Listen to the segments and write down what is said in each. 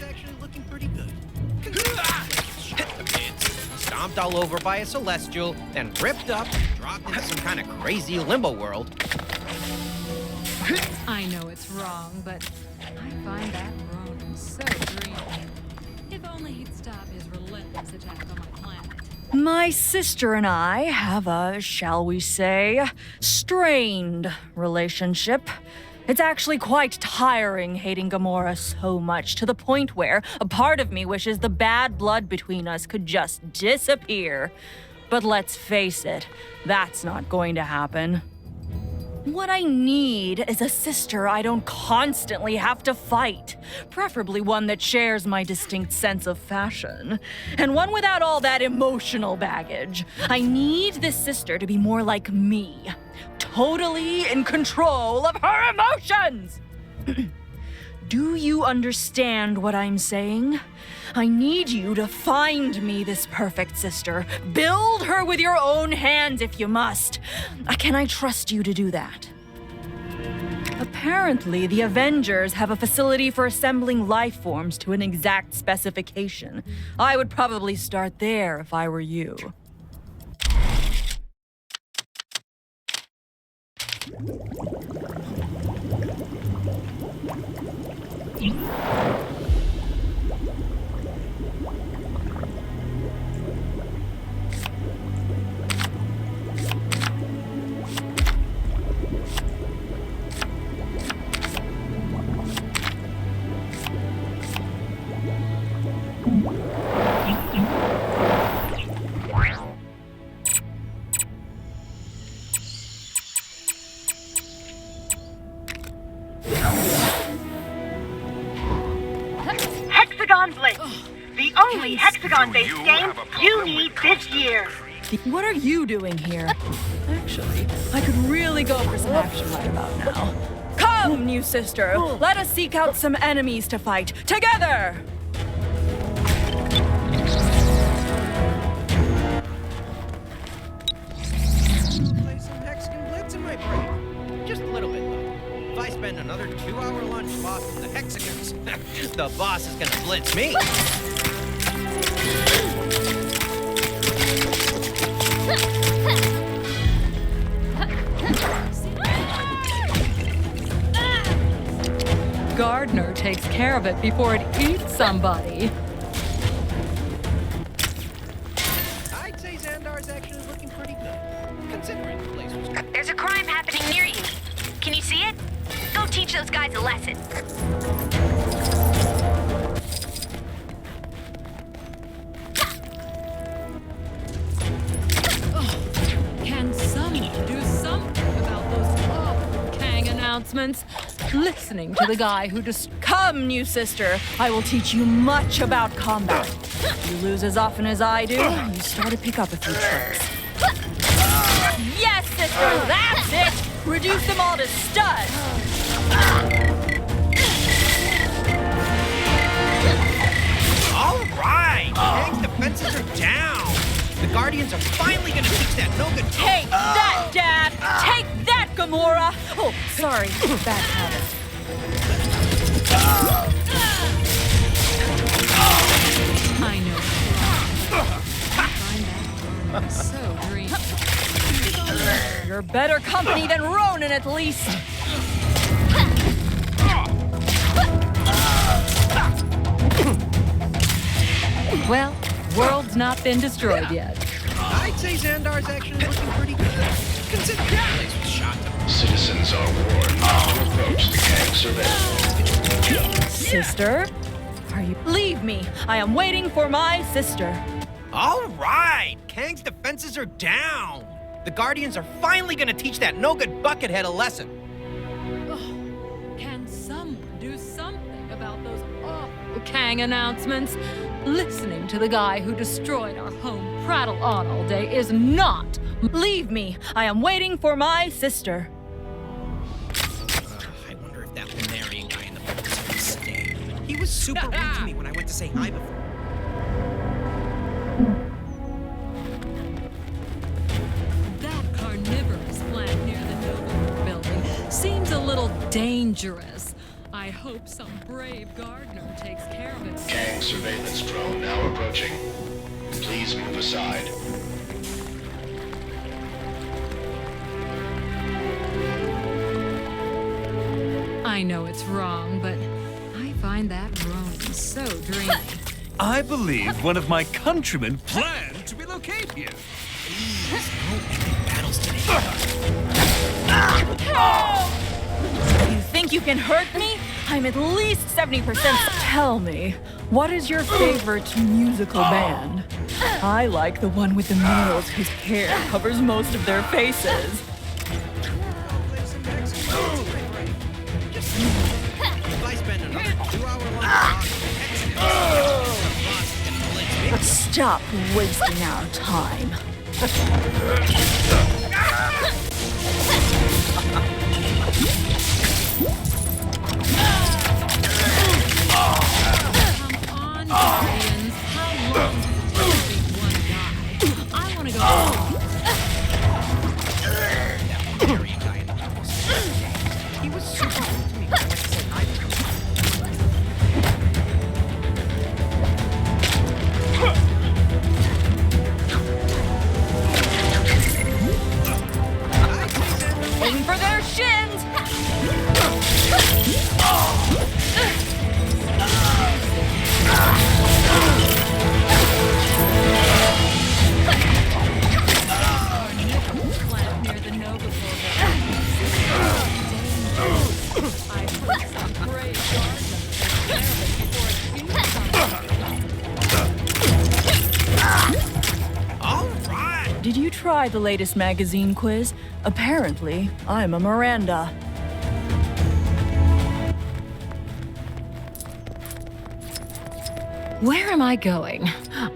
actually looking pretty good. Stomped all over by a celestial, then ripped up, dropped into some kind of crazy limbo world. I know it's wrong, but I find that Roman so dreamy. If only he'd stop his relentless attack on my planet. My sister and I have a, shall we say, strained relationship. It's actually quite tiring hating Gamora so much, to the point where a part of me wishes the bad blood between us could just disappear. But let's face it, that's not going to happen. What I need is a sister I don't constantly have to fight. Preferably one that shares my distinct sense of fashion. And one without all that emotional baggage. I need this sister to be more like me. Totally in control of her emotions! Do you understand what I'm saying? I need you to find me this perfect sister. Build her with your own hands if you must. Can I trust you to do that? Apparently, the Avengers have a facility for assembling life forms to an exact specification. I would probably start there if I were you. The only hexagon-based game you need this year. What are you doing here? Actually, I could really go for some action right about now. Come, new sister, let us seek out some enemies to fight together! Play some Hexagon Blitz in my brain. Just a little bit, though. If I spend another 2-hour lunch bossing the Hexagons, the boss is gonna blitz me. Gardner takes care of it before it eats somebody. I'd say Xandar's actually looking pretty good, considering the place was... There's a crime happening near you. Can you see it? Go teach those guys a lesson. Can someone do something about those awful Kang announcements? Listening to the guy who just... Come, new sister, I will teach you much about combat. You lose as often as I do, you start to pick up a few tricks. Yes, sister, that's it! Reduce them all to studs! All right! Kang's defenses are down! The Guardians are finally gonna teach that no-good... Take that, Dad! Take that, Gamora! Oh, sorry, bad habit. I know. I find that so dreamy. You're better company than Ronan, at least. Well, world's not been destroyed yet. I'd say Xandar's actually looking pretty good, considering the place was shot to... Citizens are warned not to approach the Kang surveillance. Sister? Are you... Leave me. I am waiting for my sister. All right! Kang's defenses are down! The Guardians are finally gonna teach that no-good buckethead a lesson. Can someone do something about those awful Kang announcements? Listening to the guy who destroyed our home prattle on all day is not... Leave me. I am waiting for my sister. I wonder if that Lunarian guy in the book is gonna stay. He was super rude to me when I went to say hi before. That carnivorous plant near the Nova building seems a little dangerous. I hope some brave gardener takes care of it. Gang surveillance drone now approaching. Please move aside. I know it's wrong, but I find that drone so dreamy. I believe one of my countrymen planned to relocate here. You think you can hurt me? I'm at least 70%. Tell me, what is your favorite musical band? I like the one with the males whose hair covers most of their faces. If I spend another 2-hour lunch boss in the Hexagons, the boss is gonna blitz me. Stop wasting our time. Come on, Guardians. How long does it take one guy? I want to go home. That Wario guy in the house. He was super rude to me when I went to say hi to him. Aim for their shins! Plant near the Nova Corps. I hope some brave gardener takes care of it before it All right. Did you try the latest magazine quiz? Apparently, I'm a Miranda. Where am I going?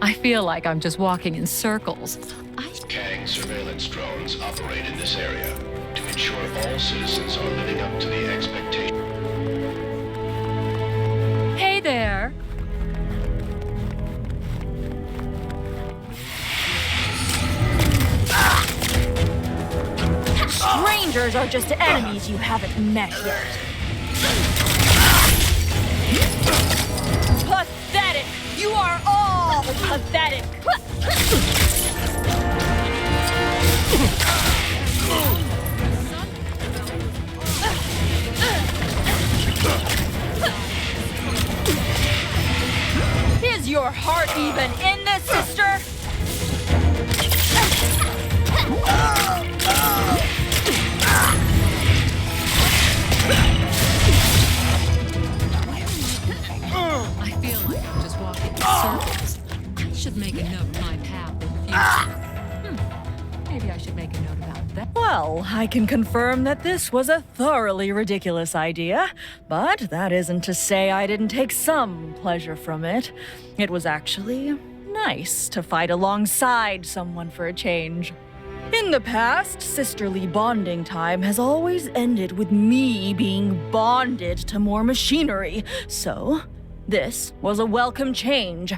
I feel like I'm just walking in circles. Gang surveillance drones operate in this area to ensure all citizens are living up to the expectations. Hey there. Strangers are just enemies you haven't met yet. Pathetic! You are all pathetic! Is your heart even in this, sister? I feel like I'm just walking in circles. I should make a note of my path in the future. Maybe I should make a note about that. Well, I can confirm that this was a thoroughly ridiculous idea, but that isn't to say I didn't take some pleasure from it. It was actually nice to fight alongside someone for a change. In the past, sisterly bonding time has always ended with me being bonded to more machinery, so this was a welcome change.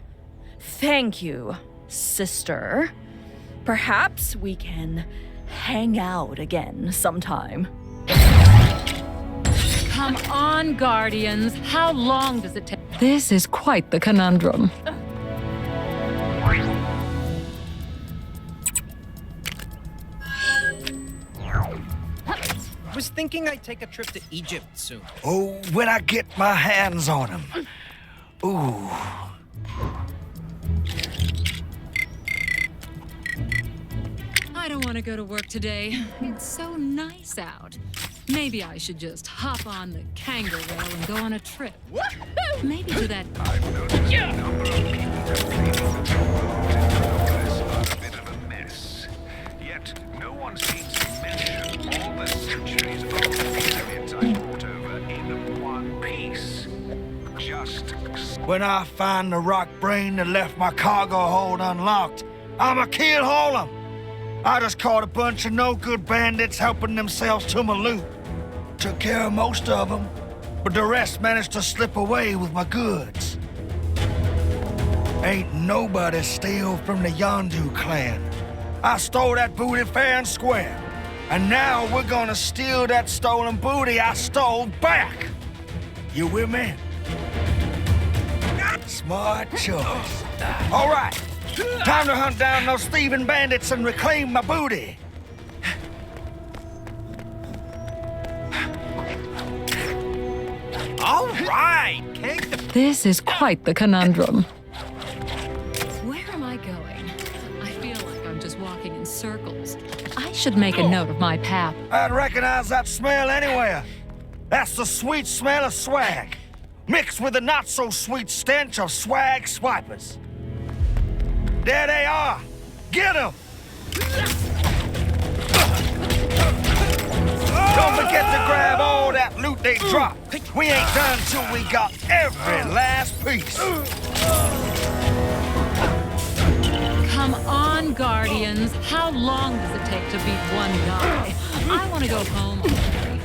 Thank you, sister. Perhaps we can hang out again sometime. Come on, Guardians. How long does it take? This is quite the conundrum. Was thinking I'd take a trip to Egypt soon. Oh, when I get my hands on him. Ooh. I don't want to go to work today. It's so nice out. Maybe I should just hop on the kangaroo rail and go on a trip. Maybe to that. I've noticed a number of people completing the tour is a bit of a mess. Yet, no one seems to mention all the centuries of experience I brought over in one piece. Just When I find the rock brain that left my cargo hold unlocked, I'ma kill all of them. I just caught a bunch of no-good bandits helping themselves to my loot. Took care of most of them, but the rest managed to slip away with my goods. Ain't nobody steal from the Yondu clan. I stole that booty fair and square, and now we're gonna steal that stolen booty I stole back. You with me? Smart choice. All right, time to hunt down those thieving bandits and reclaim my booty. All right, Kank the... This is quite the conundrum. Where am I going? I feel like I'm just walking in circles. I should make a note of my path. I'd recognize that smell anywhere. That's the sweet smell of swag, mixed with the not-so-sweet stench of swag swipers. There they are. Get them! Don't forget to grab all that loot they dropped. We ain't done till we got every last piece. Come on, Guardians. How long does it take to beat one guy? I want to go home already.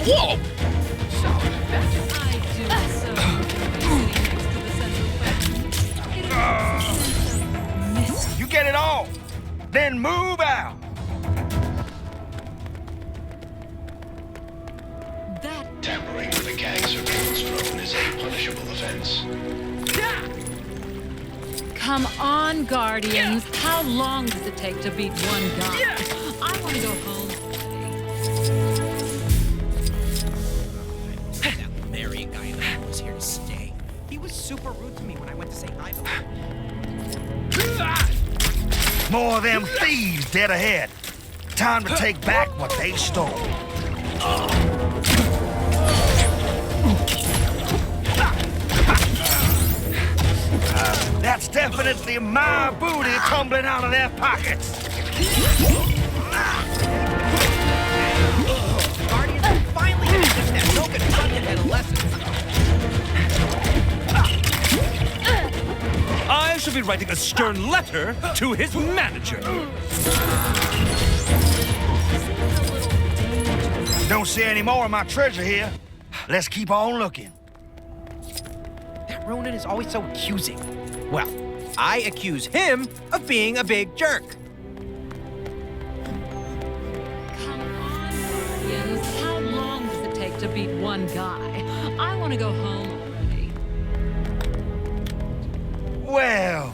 Whoa! I do so You get it all, then move out. That Tampering with a gang surveillance drone is a punishable offense. Come on, Guardians. How long does it take to beat one guy? I want to go home already. That Marion guy in the hall was here to stay. He was super rude to me when I went to say hi to him. More of them thieves dead ahead. Time to take back what they stole. That's definitely my booty tumbling out of their pockets. The Guardians finally had to teach that broken pumpkinhead a lesson. I shall be writing a stern letter to his manager. Don't see any more of my treasure here. Let's keep on looking. That Ronin is always so accusing. Well, I accuse him of being a big jerk. Come on, Guardians. How long does it take to beat one guy? I want to go home already. Well,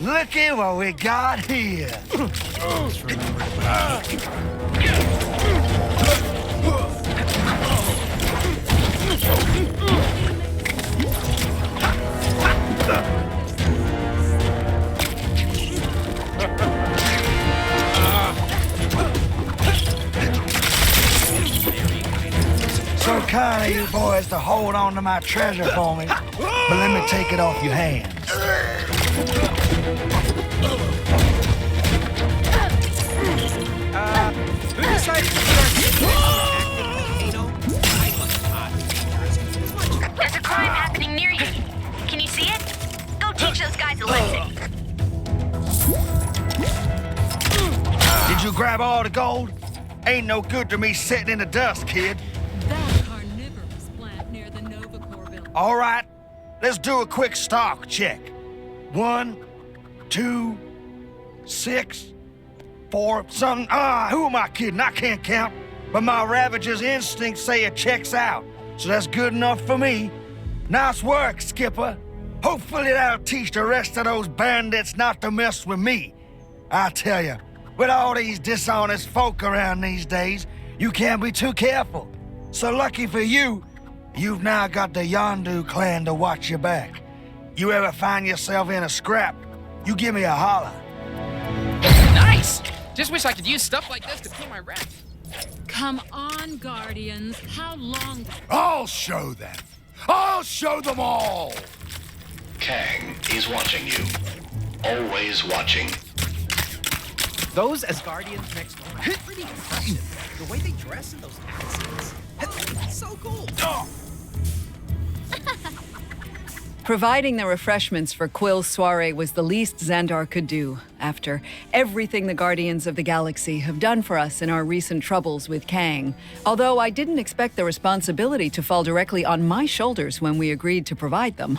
look at what we got here. So kind of you boys to hold on to my treasure for me, but let me take it off your hands. Who decided to start getting active volcano? I love hot dangerous. There's a crime happening near you. Can you see it? Go teach those guys a lesson. Did you grab all the gold? Ain't no good to me sitting in the dust, kid. That carnivorous plant near the Nova Corps building. All right, let's do a quick stock check. 1, 2, 6, 4, something. Who am I kidding? I can't count. But my Ravager's instincts say it checks out. So that's good enough for me. Nice work, Skipper. Hopefully that'll teach the rest of those bandits not to mess with me. I tell you, with all these dishonest folk around these days, you can't be too careful. So lucky for you, you've now got the Yondu clan to watch your back. You ever find yourself in a scrap, you give me a holler. Nice! Just wish I could use stuff like this to pay my rent. Come on, Guardians. How long? I'll show them. I'll show them all. Kang is watching you. Always watching. Those as Guardians next door are pretty impressive. The way they dress in those accents. It's so cool. Providing the refreshments for Quill's soiree was the least Xandar could do, after everything the Guardians of the Galaxy have done for us in our recent troubles with Kang. Although I didn't expect the responsibility to fall directly on my shoulders when we agreed to provide them.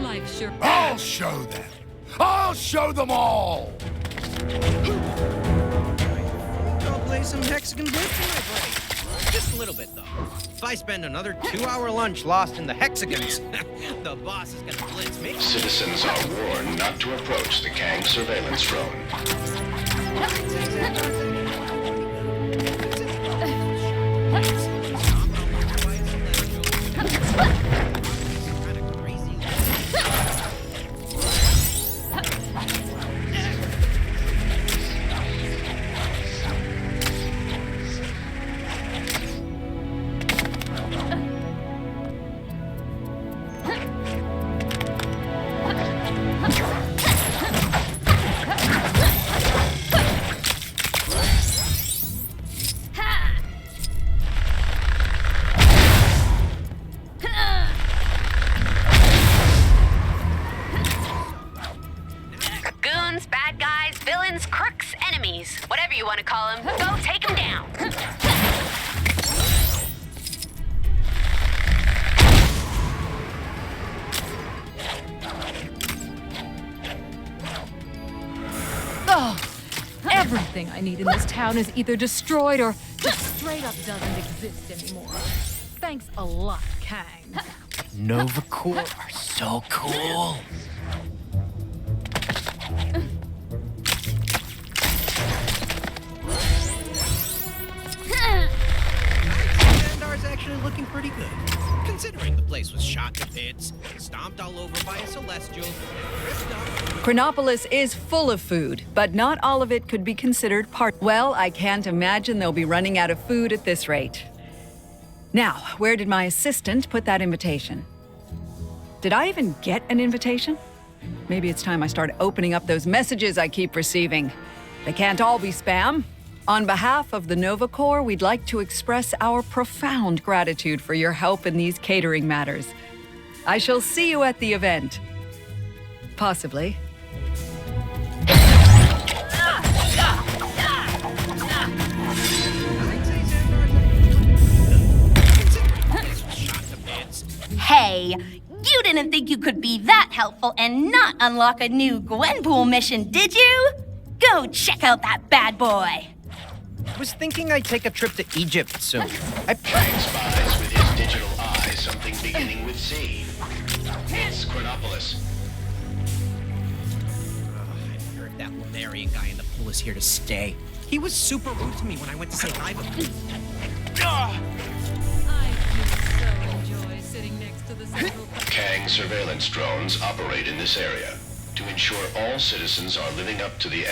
Life sure. I'll show them. I'll show them all. I'll play some hexagon blitz in my break. Just a little bit, though. If I spend another 2-hour lunch lost in the hexagons, the boss is gonna blitz me. Citizens are warned not to approach the Kang surveillance drone. Goons, bad guys, villains, crooks, enemies, whatever you want to call them, go take them down. Oh, everything I need in this town is either destroyed or just straight up doesn't exist anymore. Thanks a lot, Kang. Nova Corps are so cool. Xandar's actually looking pretty good, considering the place was shot to bits, stomped all over by a celestial, ripped up. Chronopolis is full of food, but not all of it could be considered part. Well, I can't imagine they'll be running out of food at this rate. Now, where did my assistant put that invitation? Did I even get an invitation? Maybe it's time I start opening up those messages I keep receiving. They can't all be spam. On behalf of the Nova Corps, we'd like to express our profound gratitude for your help in these catering matters. I shall see you at the event. Possibly. Hey, you didn't think you could be that helpful and not unlock a new Gwenpool mission, did you? Go check out that bad boy. I was thinking I'd take a trip to Egypt soon. Kang spies with his digital eye something beginning with Z. It's Chronopolis. I heard that Lunarian guy in the pool is here to stay. He was super rude to me when I went to say hi to him. I do so enjoy sitting next to the central. Kang surveillance drones operate in this area to ensure all citizens are living up to the